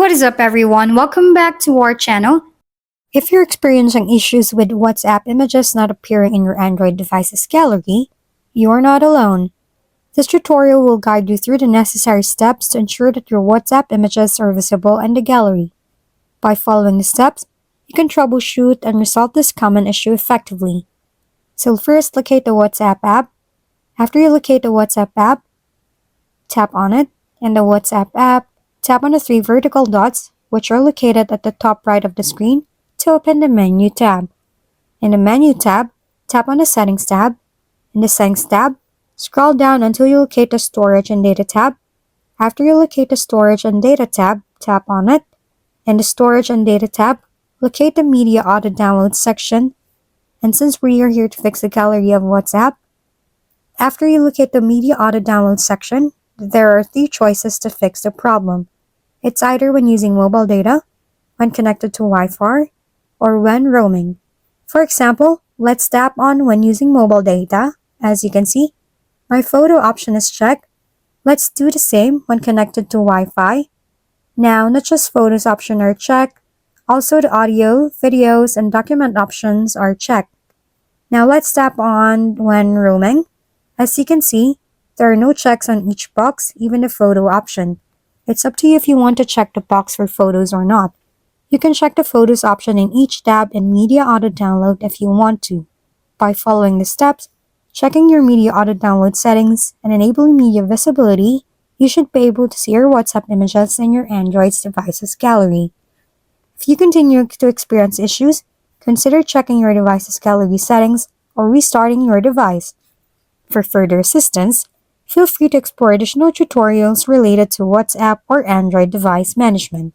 What is up, everyone? Welcome back to our channel. If you're experiencing issues with WhatsApp images not appearing in your Android device's gallery, you're not alone. This tutorial will guide you through the necessary steps to ensure that your WhatsApp images are visible in the gallery. By following the steps, you can troubleshoot and resolve this common issue effectively. So first, locate the WhatsApp app. After you locate the WhatsApp app, tap on it. In the WhatsApp app, tap on the three vertical dots, which are located at the top right of the screen, to open the Menu tab. In the Menu tab, tap on the Settings tab. In the Settings tab, scroll down until you locate the Storage and Data tab. After you locate the Storage and Data tab, tap on it. In the Storage and Data tab, locate the Media Auto Download section. And since we are here to fix the gallery of WhatsApp, after you locate the Media Auto Download section, there are three choices to fix the problem. It's either when using mobile data, when connected to Wi-Fi, or when roaming. For example, let's tap on when using mobile data. As you can see, my photo option is checked. Let's do the same when connected to Wi-Fi. Now, not just photos option are checked, also the audio, videos, and document options are checked. Now let's tap on when roaming. As you can see, there are no checks on each box, even the photo option. It's up to you if you want to check the box for photos or not. You can check the photos option in each tab in Media Auto Download if you want to. By following the steps, checking your Media Auto Download settings, and enabling media visibility, you should be able to see your WhatsApp images in your Android's device's gallery. If you continue to experience issues, consider checking your device's gallery settings or restarting your device. For further assistance, feel free to explore additional tutorials related to WhatsApp or Android device management.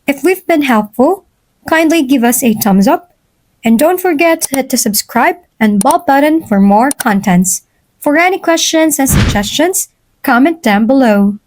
If we've been helpful, kindly give us a thumbs up, and don't forget to hit the subscribe and bell button for more contents. For any questions and suggestions, comment down below.